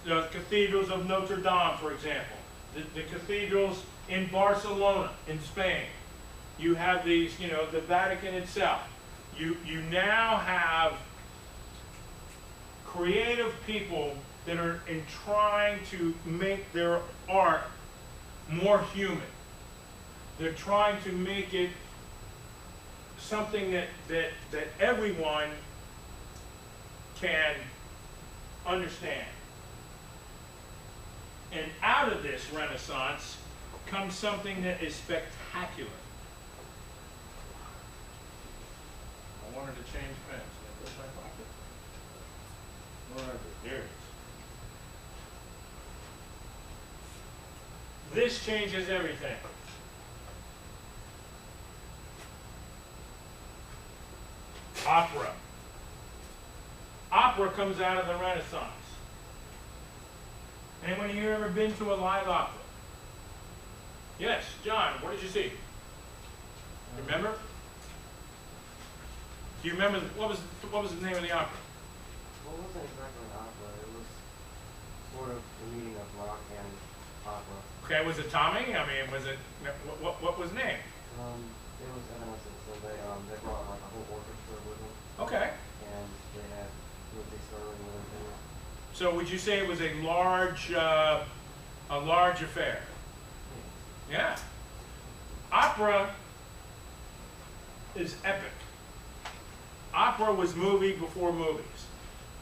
the cathedrals of Notre Dame, for example, the cathedrals in Barcelona, in Spain. You have these, the Vatican itself. You now have creative people that are trying to make their art more human. They're trying to make it something that everyone can understand. And out of this Renaissance comes something that is spectacular. I wanted to change pens. Where's my pocket? Where is it? There it is. This changes everything. Opera. Opera comes out of the Renaissance. Anyone here ever been to a live opera? Yes, John, what did you see? Remember? Do you remember what was the name of the opera? Well, it wasn't exactly an opera. It was sort of the meeting of rock and opera. Okay, was it Tommy? I mean, was it what was the name? It was Evanescence, and they brought like a whole orchestra with them. Okay. And they had Timothy Sterling with them. So would you say it was a large affair? Yeah. Opera is epic. Opera was movie before movies.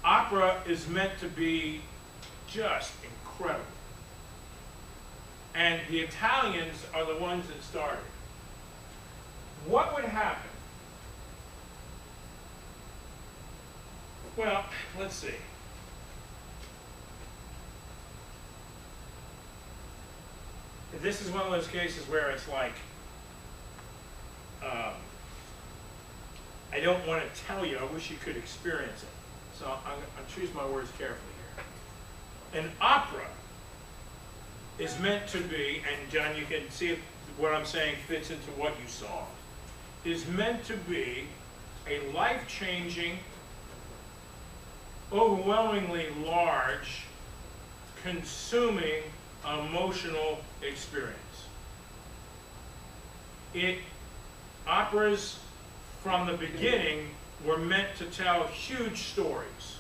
Opera is meant to be just incredible. And the Italians are the ones that started. What would happen? Well, let's see. This is one of those cases where it's like, I don't want to tell you, I wish you could experience it. So I'll choose my words carefully here. An opera is meant to be, and John, you can see if what I'm saying fits into what you saw, is meant to be a life-changing, overwhelmingly large, consuming, emotional experience. Operas from the beginning were meant to tell huge stories.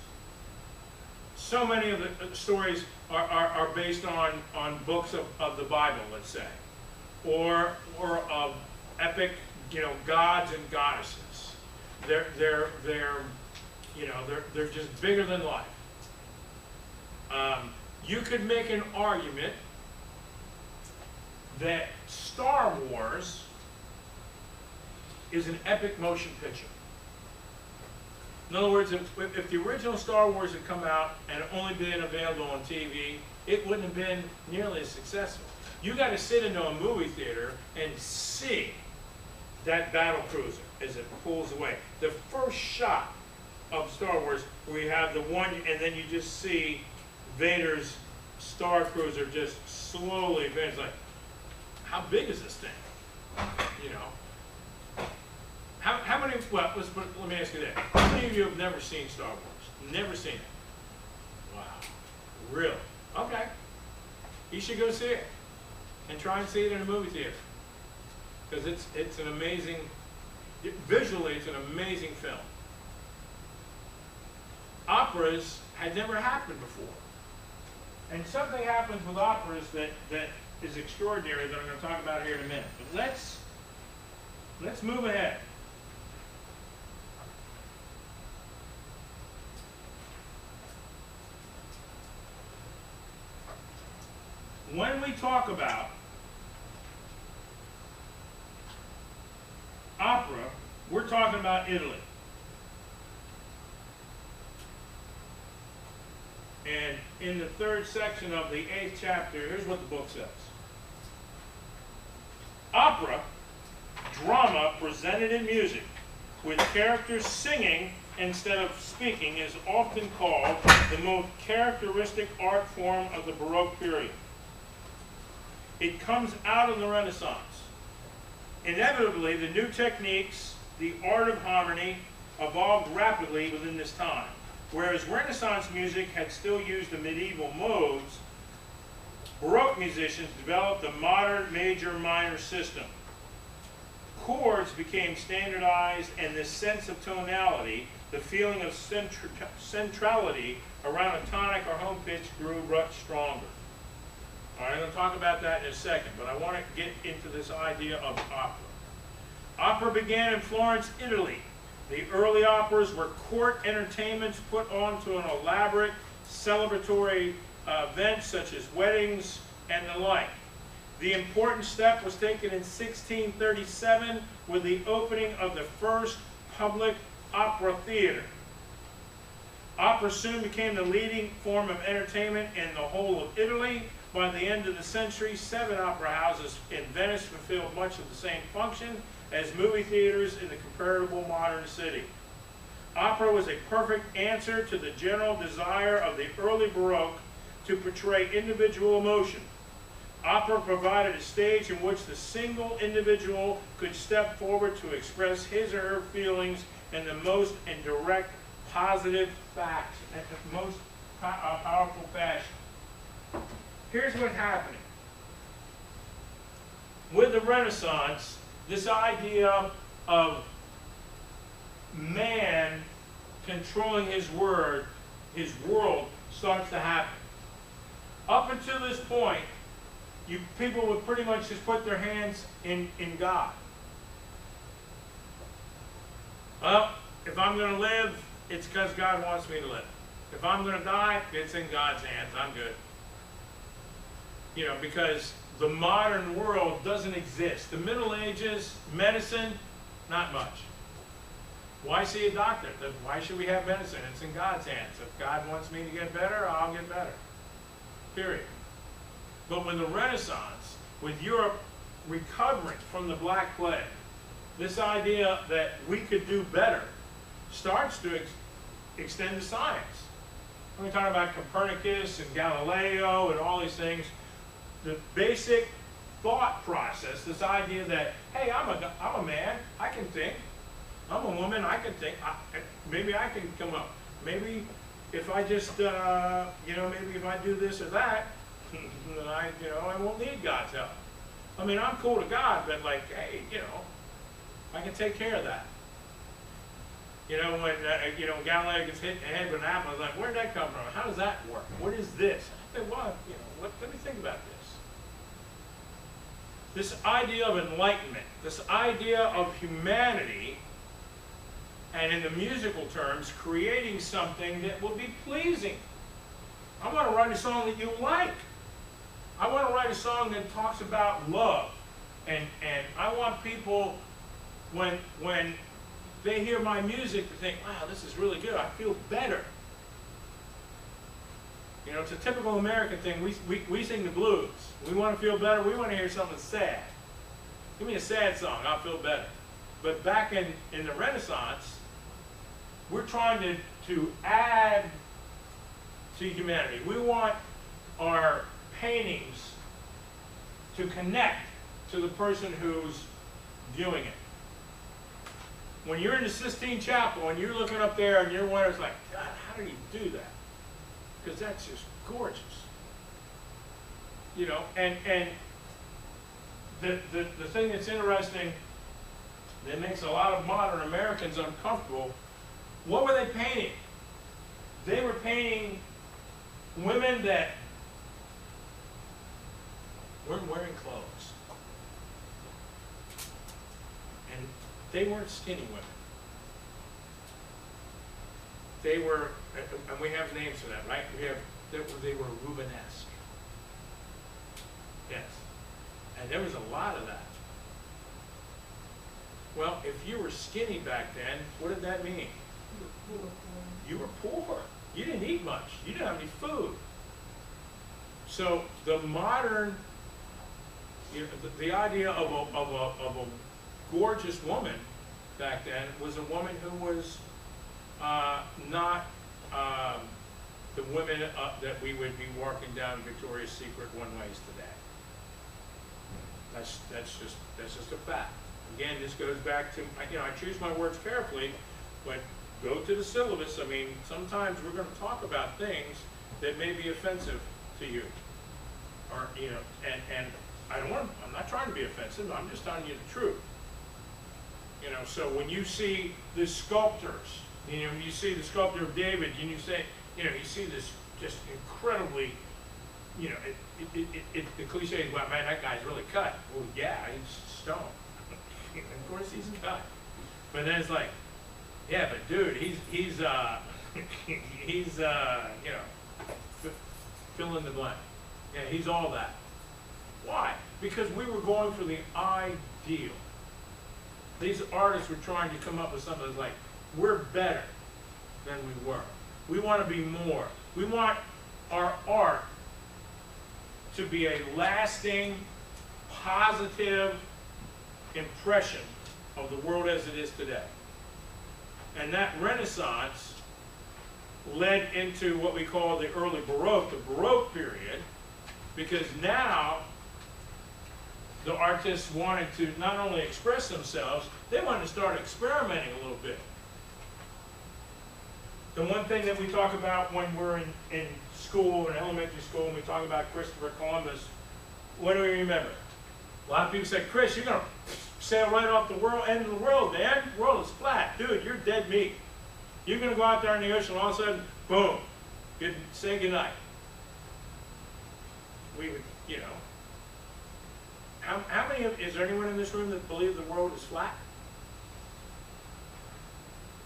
So many of the stories are based on books of the Bible, let's say, or of epic, gods and goddesses. They're just bigger than life. You could make an argument that Star Wars is an epic motion picture. In other words, if the original Star Wars had come out and only been available on TV, it wouldn't have been nearly as successful. You got to sit into a movie theater and see that battle cruiser as it pulls away. The first shot of Star Wars, where you have the one, and then you just see Vader's Star Cruiser just slowly advance. Like, how big is this thing? How many? Well, let me ask you that. How many of you have never seen Star Wars? Never seen it? Wow, really? Okay. You should go see it, and try and see it in a movie theater, because it's an amazing. Visually, it's an amazing film. Operas had never happened before. And something happens with operas that is extraordinary that I'm going to talk about here in a minute. But let's move ahead. When we talk about opera, we're talking about Italy. And in the 3rd section of the 8th chapter, here's what the book says. Opera, drama presented in music, with characters singing instead of speaking, is often called the most characteristic art form of the Baroque period. It comes out of the Renaissance. Inevitably, the new techniques, the art of harmony, evolved rapidly within this time. Whereas Renaissance music had still used the medieval modes, Baroque musicians developed the modern major-minor system. Chords became standardized, and this sense of tonality, the feeling of centrality around a tonic or home pitch, grew much stronger. All right, I'm going to talk about that in a second, but I want to get into this idea of opera. Opera began in Florence, Italy. The early operas were court entertainments put on to an elaborate celebratory events such as weddings and the like. The important step was taken in 1637 with the opening of the first public opera theater. Opera soon became the leading form of entertainment in the whole of Italy. By the end of the century, 7 opera houses in Venice fulfilled much of the same function as movie theaters in the comparable modern city. Opera was a perfect answer to the general desire of the early Baroque to portray individual emotion. Opera provided a stage in which the single individual could step forward to express his or her feelings in the most indirect, positive facts, and the most powerful fashion. Here's what's happening. With the Renaissance, this idea of man controlling his world starts to happen. Up until this point, people would pretty much just put their hands in God. Well, if I'm going to live, it's because God wants me to live. If I'm going to die, it's in God's hands. I'm good. You know, because the modern world doesn't exist. The Middle Ages, medicine, not much. Why see a doctor? Why should we have medicine? It's in God's hands. If God wants me to get better, I'll get better. Period. But with the Renaissance, with Europe recovering from the Black Plague, this idea that we could do better starts to extend to science. When we talk about Copernicus and Galileo and all these things, the basic thought process, this idea that, hey, I'm a man, I can think. I'm a woman, I can think. Maybe I can come up. Maybe if I just, maybe if I do this or that, I won't need God's help. I mean, I'm cool to God, but like, hey, I can take care of that. When Galileo gets hit in the head with an apple, I was like, where'd that come from? How does that work? What is this? I said, well, let me think about this. This idea of enlightenment, this idea of humanity, and in the musical terms, creating something that will be pleasing. I want to write a song that you like. I want to write a song that talks about love. And I want people, when they hear my music, to think, wow, this is really good. I feel better. It's a typical American thing. We sing the blues. We want to feel better. We want to hear something sad. Give me a sad song. I'll feel better. But back in the Renaissance, we're trying to add to humanity. We want our paintings to connect to the person who's viewing it. When you're in the Sistine Chapel and you're looking up there and you're wondering, it's like, God, how do you do that? Because that's just gorgeous. And the thing that's interesting, that makes a lot of modern Americans uncomfortable, what were they painting? They were painting women that weren't wearing clothes. And they weren't skinny women. They were, and we have names for that, right? They were Rubenesque. Yes. And there was a lot of that. Well, if you were skinny back then, what did that mean? You were poor. You didn't eat much. You didn't have any food. So the modern, the idea of a gorgeous woman back then was a woman who was not the women that we would be walking down Victoria's Secret one-ways today. That's just a fact. Again, this goes back to, I choose my words carefully, but go to the syllabus. I mean, sometimes we're going to talk about things that may be offensive to you. Or, you know, and I'm not trying to be offensive, I'm just telling you the truth. You know, so when you see the sculptors, you know, when you see the sculptor of David, and you say, you know, you see this just incredibly, you know, the cliche is, well, man, that guy's really cut. Well, yeah, he's stone. Of course he's cut. But then it's like, yeah, but dude, he's he's you know, fill in the blank. Yeah, he's all that. Why? Because we were going for the ideal. These artists were trying to come up with something that's like, we're better than we were. We want to be more. We want our art to be a lasting, positive impression of the world as it is today. And that Renaissance led into what we call the early Baroque, the Baroque period, because now the artists wanted to not only express themselves, they wanted to start experimenting a little bit. The one thing that we talk about when we're in school, in elementary school, and we talk about Christopher Columbus, what do we remember? A lot of people say, Chris, you're going to sail right off the end of the world, man. The world is flat. Dude, you're dead meat. You're going to go out there in the ocean, and all of a sudden, boom, say goodnight. We would, you know. How many is there anyone in this room that believes the world is flat?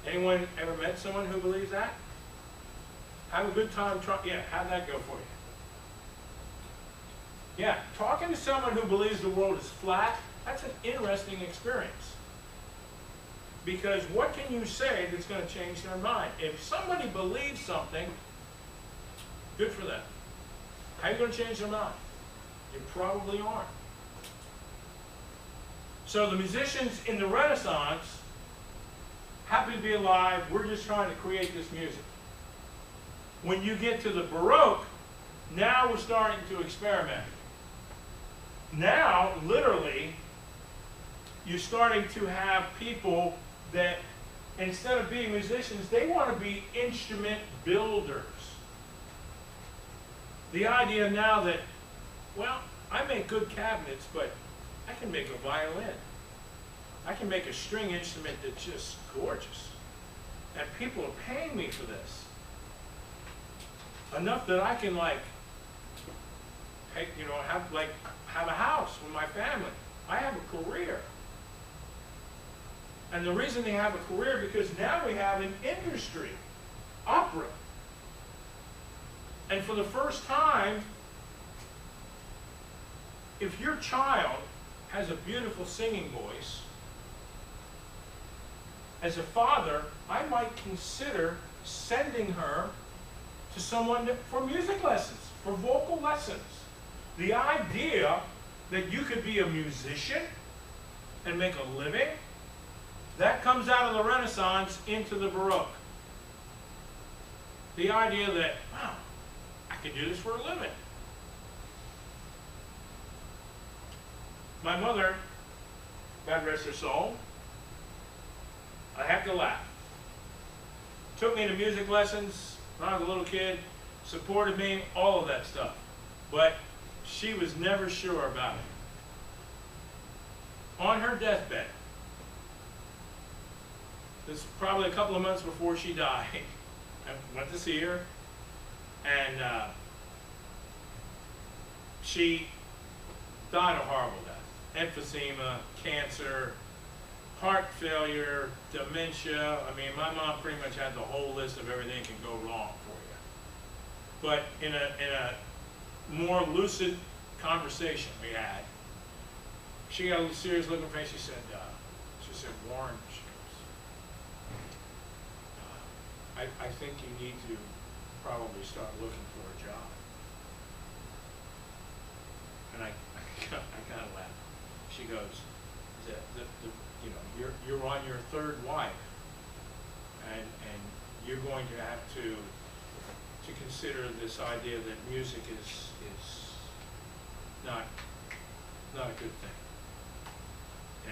Anyone ever met someone who believes that? Have a good time trying. Yeah, how'd that go for you? Yeah, talking to someone who believes the world is flat, that's an interesting experience. Because what can you say that's going to change their mind? If somebody believes something, good for them. How are you going to change their mind? You probably aren't. So the musicians in the Renaissance, happy to be alive, we're just trying to create this music. When you get to the Baroque, now we're starting to experiment. Now, literally, you're starting to have people that, instead of being musicians, they want to be instrument builders. The idea now that, well, I make good cabinets, but I can make a violin. I can make a string instrument that's just gorgeous. And people are paying me for this. Enough that I can, like, you know, have a house with my family. I have a career. And the reason they have a career, because now we have an industry, opera. And for the first time, if your child has a beautiful singing voice, as a father, I might consider sending her to someone for music lessons, for vocal lessons. The idea that you could be a musician and make a living, that comes out of the Renaissance into the Baroque. The idea that, wow, I could do this for a living. My mother, God rest her soul, I have to laugh, took me to music lessons when I was a little kid, supported me, all of that stuff. But she was never sure about it. On her deathbed, this was probably a couple of months before she died, I went to see her, and she died a horrible death. Emphysema, cancer, heart failure, dementia. I mean, my mom pretty much had the whole list of everything that can go wrong for you. But in a more lucid conversation we had, she got a serious looking face. She said, Warren, she goes, I think you need to probably start looking for a job. And I kind of laughed. She goes, you know, you're on your third wife, and you're going to have to consider this idea that music is not a good thing,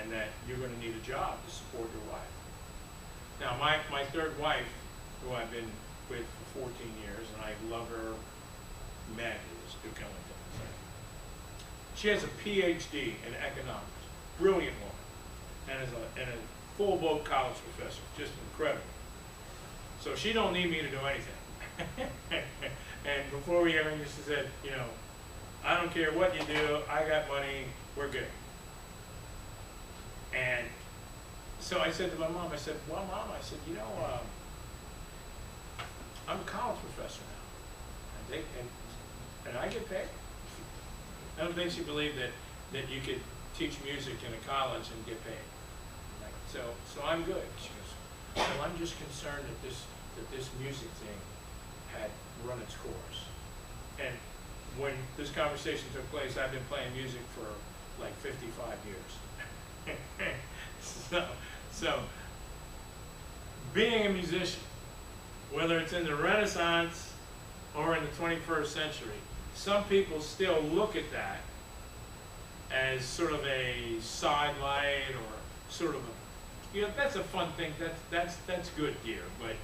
and that you're going to need a job to support your wife. Now, my third wife, who I've been with for 14 years, and I love her madly, is Duke Ellington. She has a PhD in economics, brilliant woman, and a full-boat college professor, just incredible. So she don't need me to do anything. And before we ever used to say, you know, I don't care what you do, I got money, we're good. And so I said to my mom, I said, well, Mom, I said, you know, I'm a college professor now, and I get paid. I don't think she believed that you could teach music in a college and get paid. Like, so I'm good. She goes, well, I'm just concerned that this music thing had run its course. And when this conversation took place, I've been playing music for like 55 years. So being a musician, whether it's in the Renaissance or in the 21st century, some people still look at that as sort of a sidelight or sort of a, you know, that's a fun thing, that's good, dear, but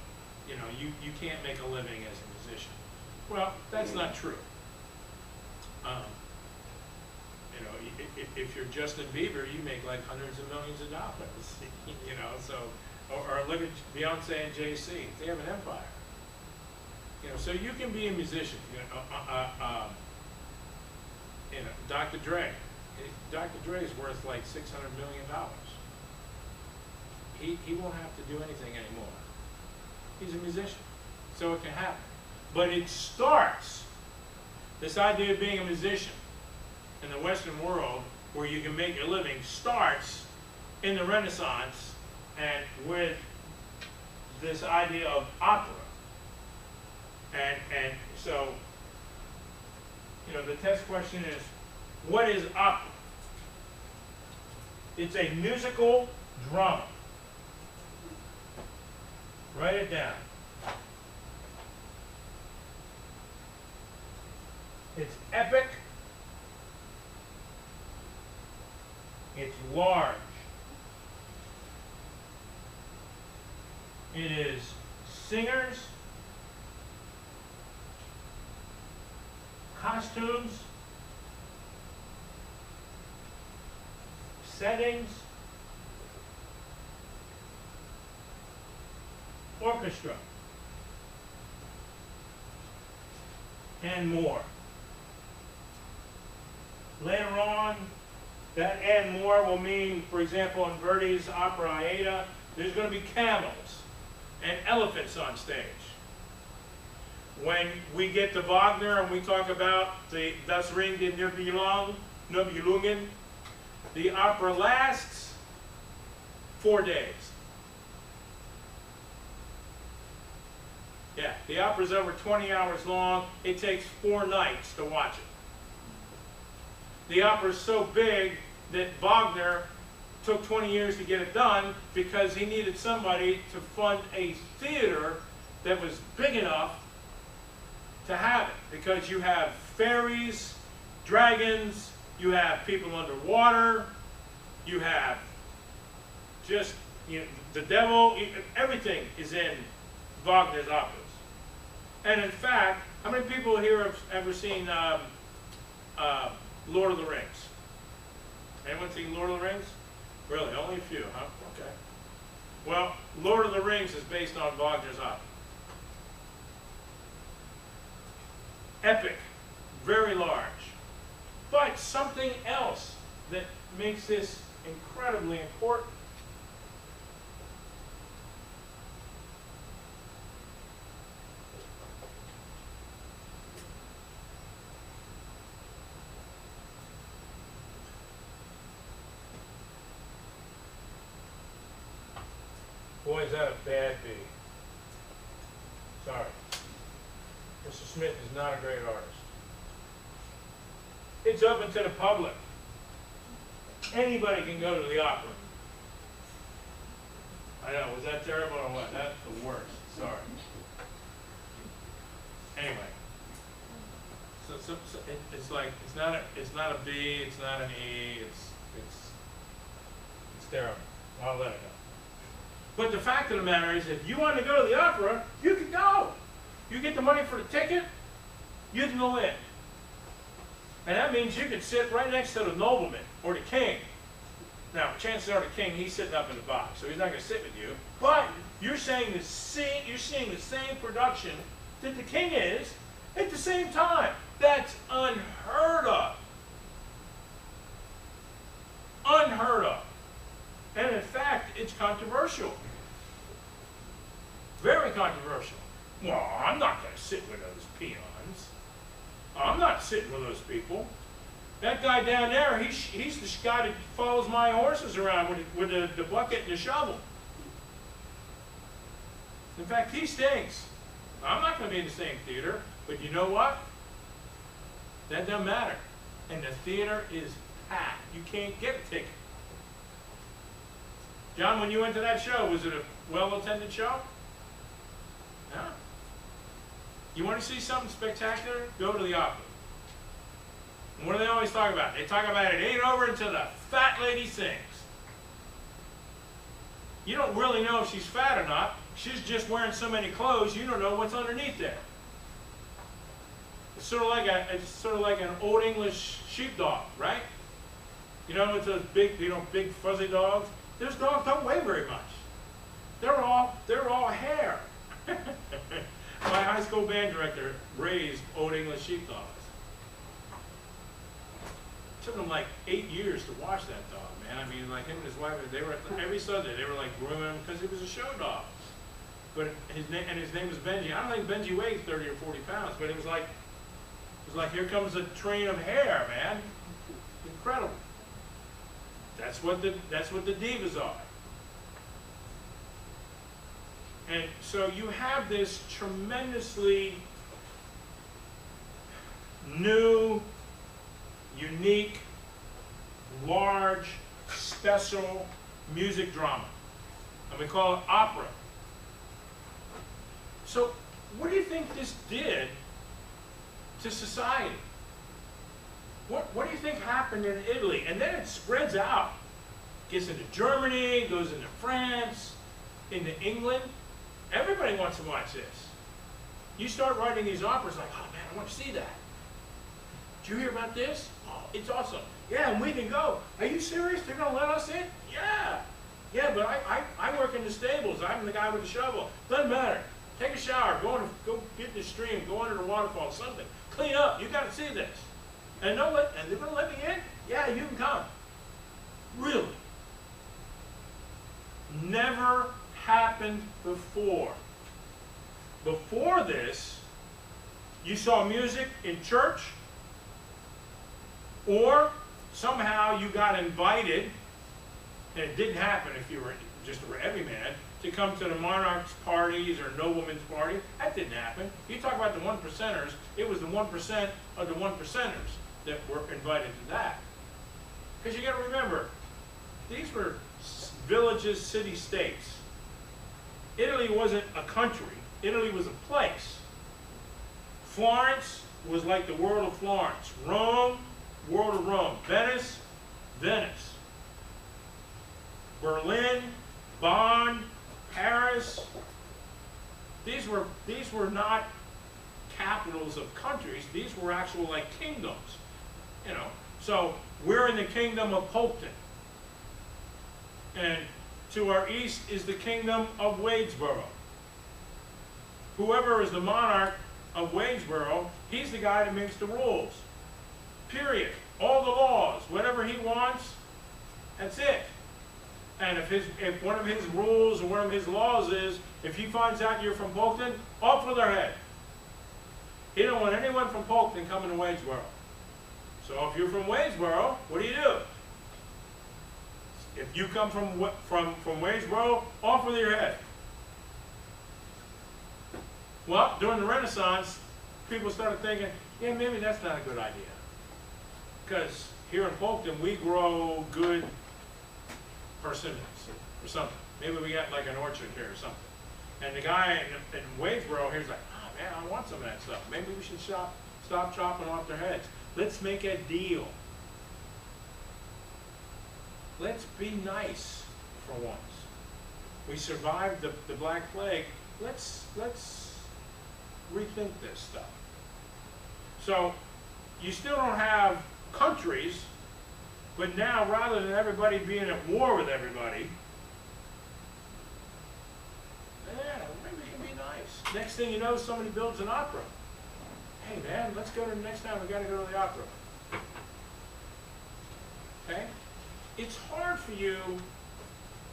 you know, you can't make a living as a musician. Well, that's not true. You know, if you're Justin Bieber, you make like hundreds of millions of dollars. You know, so or look at Beyonce and Jay-Z; they have an empire. You know, so you can be a musician. You know, Dr. Dre. Dr. Dre is worth like $600 million. He won't have to do anything anymore. He's a musician, so it can happen. But it starts, this idea of being a musician in the Western world, where you can make your living, starts in the Renaissance and with this idea of opera. And so, you know, the test question is, what is opera? It's a musical drama. Write it down. It's epic. It's large. It is singers, costumes, settings, orchestra, and more. Later on, that and more will mean, for example, in Verdi's opera Aida, there's going to be camels and elephants on stage. When we get to Wagner and we talk about the Das Ring der Nibelungen, the opera lasts 4 days. Yeah, the opera's over 20 hours long. It takes 4 nights to watch it. The opera's so big that Wagner took 20 years to get it done because he needed somebody to fund a theater that was big enough to have it. Because you have fairies, dragons, you have people underwater, you have just, you know, the devil, everything is in Wagner's operas. And in fact, how many people here have ever seen Lord of the Rings? Anyone seen Lord of the Rings? Really, only a few, huh? Okay. Well, Lord of the Rings is based on Wagner's opera. Epic, very large. But something else that makes this incredibly important. Boy, is that a bad B. Sorry. Mr. Smith is not a great artist. It's open to the public. Anybody can go to the opera. I know, was that terrible or what? That's the worst. Sorry. Anyway. So it's like, it's not a B, it's not an E, it's terrible. I'll let it go. But the fact of the matter is, if you want to go to the opera, you can go. You get the money for the ticket, you can go in. And that means you can sit right next to the nobleman or the king. Now, chances are the king, he's sitting up in the box, so he's not going to sit with you. But you're seeing the same production that the king is at the same time. That's unheard of. Unheard of. And in fact, it's controversial. Very controversial. Well, I'm not going to sit with those peons. I'm not sitting with those people. That guy down there, he's the guy that follows my horses around with the bucket and the shovel. In fact, he stinks. I'm not going to be in the same theater, but you know what? That doesn't matter. And the theater is packed. You can't get a ticket. John, when you went to that show, was it a well-attended show? No. You want to see something spectacular? Go to the opera. And what do they always talk about? They talk about it ain't over until the fat lady sings. You don't really know if she's fat or not. She's just wearing so many clothes, you don't know what's underneath there. It's sort of like an old English sheepdog, right? You know, with those big, big fuzzy dogs. Those dogs don't weigh very much. They're all hair. My high school band director raised old English sheepdogs. It took them like 8 years to watch that dog, man. I mean, like him and his wife, they were every Sunday they were like grooming him because he was a show dog. But his name was Benji. I don't think Benji weighed 30 or 40 pounds, but it was like here comes a train of hair, man. Incredible. That's what the divas are. And so you have this tremendously new, unique, large, special music drama. And we call it opera. So what do you think this did to society? What do you think happened in Italy? And then it spreads out. Gets into Germany, goes into France, into England. Everybody wants to watch this. You start writing these operas like, oh man, I want to see that. Did you hear about this? Oh, it's awesome. Yeah, and we can go. Are you serious? They're going to let us in? Yeah. Yeah, but I work in the stables. I'm the guy with the shovel. Doesn't matter. Take a shower. Go get in the stream. Go under the waterfall. Something. Clean up. You got to see this. And they're going to let me in? Yeah, you can come. Really? Never happened before. Before this, you saw music in church, or somehow you got invited, and it didn't happen if you were just a everyman, to come to the monarch's parties or noblemen's party. That didn't happen. You talk about the 1%ers, it was the 1% of the 1%ers that were invited to that. Because you got to remember, these were villages, city-states. Italy wasn't a country. Italy was a place. Florence was like the world of Florence. Rome, world of Rome. Venice, Venice. Berlin, Bonn, Paris. These were not capitals of countries. These were actual like kingdoms. You know. So we're in the kingdom of Polkton. And to our east is the kingdom of Wadesboro. Whoever is the monarch of Wadesboro, he's the guy that makes the rules. Period. All the laws, whatever he wants, that's it. And if one of his rules or one of his laws is, if he finds out you're from Polkton, off with their head. He don't want anyone from Polkton coming to Wadesboro. So if you're from Wadesboro, what do? If you come from Wadesboro, off with your head. Well, during the Renaissance, people started thinking, yeah, maybe that's not a good idea. Because here in Polkton, we grow good persimmons or something. Maybe we got like an orchard here or something. And the guy in Wadesboro here's like, oh man, I want some of that stuff. Maybe we should stop chopping off their heads. Let's make a deal. Let's be nice for once. We survived the Black Plague. Let's rethink this stuff. So you still don't have countries, but now rather than everybody being at war with everybody, yeah, maybe it can be nice. Next thing you know, somebody builds an opera. Hey man, let's go to the next time we gotta go to the opera. Okay? It's hard for you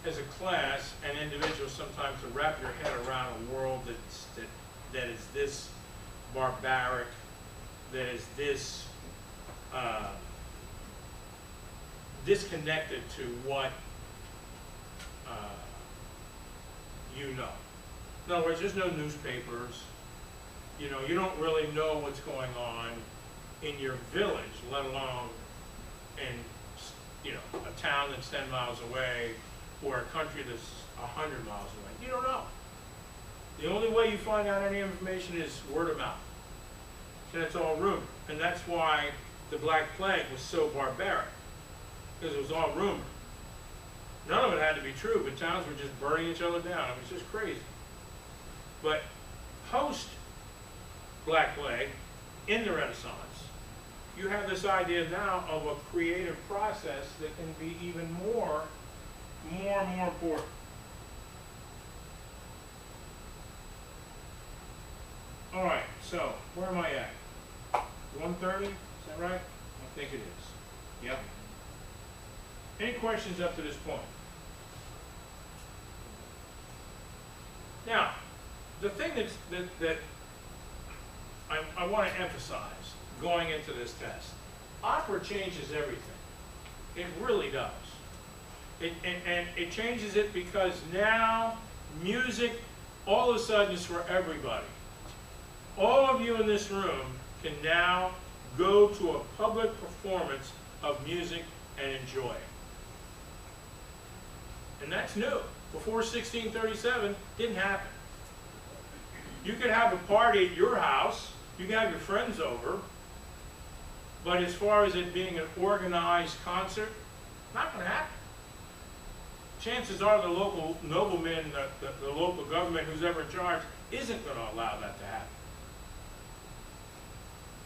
as a class and individuals sometimes to wrap your head around a world that is this barbaric, that is this disconnected to what you know. In other words, there's no newspapers. You know, you don't really know what's going on in your village, let alone in, you know, a town that's 10 miles away or a country that's 100 miles away. You don't know. The only way you find out any information is word of mouth. And it's all rumor. And that's why the Black Plague was so barbaric, because it was all rumor. None of it had to be true, but towns were just burning each other down. It was just crazy. But post Black Plague, in the Renaissance, you have this idea now of a creative process that can be even more and more important. All right, so where am I at? 1:30, is that right? I think it is. Yep. Any questions up to this point? Now, the thing that I want to emphasize going into this test, opera changes everything. It really does. And it changes it because now music all of a sudden is for everybody. All of you in this room can now go to a public performance of music and enjoy it. And that's new. Before 1637, didn't happen. You could have a party at your house, you could have your friends over, but as far as it being an organized concert, not going to happen. Chances are the local nobleman, the local government, who's ever in charge, isn't going to allow that to happen.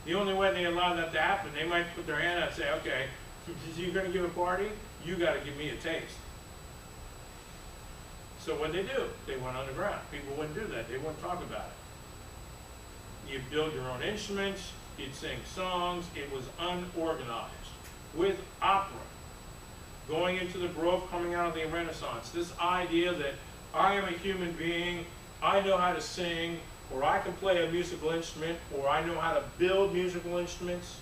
The only way they allow that to happen, they might put their hand out and say, okay, you're going to give a party? You got to give me a taste. So what they do, they went underground. People wouldn't do that. They wouldn't talk about it. You'd build your own instruments, you'd sing songs. It was unorganized. With opera, going into the Baroque, coming out of the Renaissance, this idea that I am a human being, I know how to sing, or I can play a musical instrument, or I know how to build musical instruments.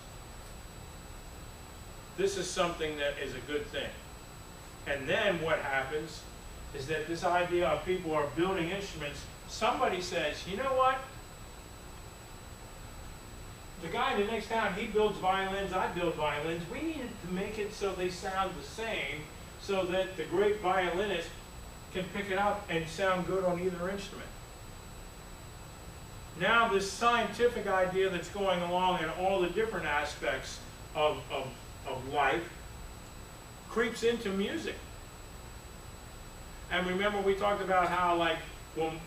This is something that is a good thing. And then what happens is that this idea of people are building instruments, somebody says, you know what? The guy in the next town, he builds violins, I build violins. We need to make it so they sound the same, so that the great violinist can pick it up and sound good on either instrument. Now this scientific idea that's going along in all the different aspects of life creeps into music. And remember we talked about how, like,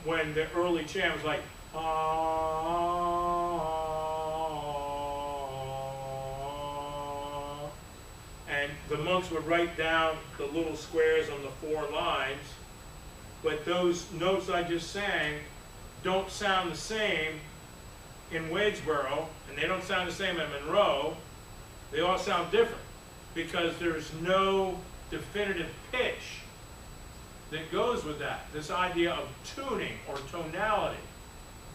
when the early chant was like, and the monks would write down the little squares on the 4 lines, but those notes I just sang don't sound the same in Wadesboro, and they don't sound the same at Monroe. They all sound different because there's no definitive pitch that goes with that. This idea of tuning or tonality,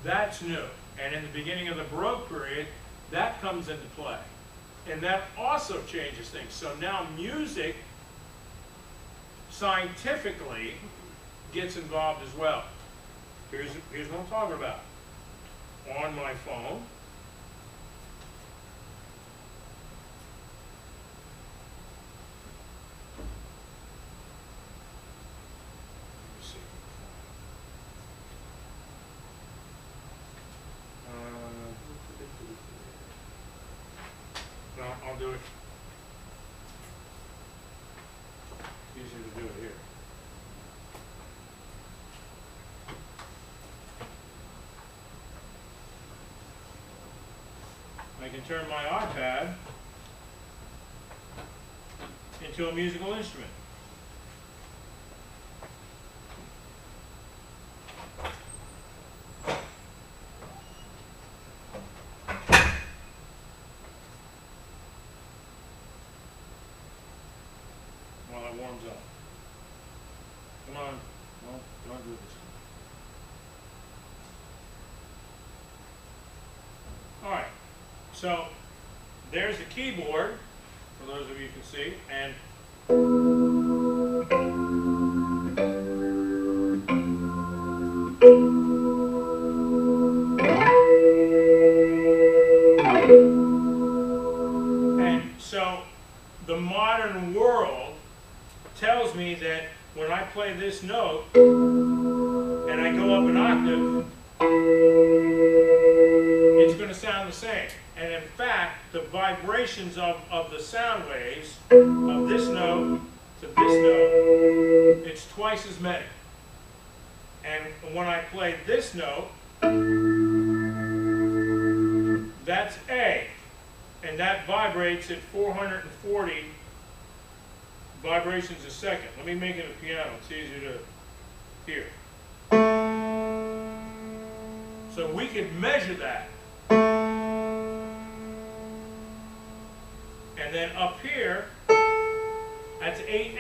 that's new. And in the beginning of the Baroque period, that comes into play. And that also changes things. So now music, scientifically, gets involved as well. Here's what I'm talking about. On my phone, no, I'll do it. Easier to do it here. can turn my iPad into a musical instrument. While it warms up. Come on. Well, don't do this. Alright, so there's the keyboard, for those of you who can see, and so the modern world tells me that when I play this note and I go up an octave, it's going to sound the same. And in fact, the vibrations of the sound waves of this note to this note, it's twice as many. And when I play this note, that's A. And that vibrates at 440 vibrations a second. Let me make it a piano. It's easier to hear. So we could measure that. And then up here, that's 8/8.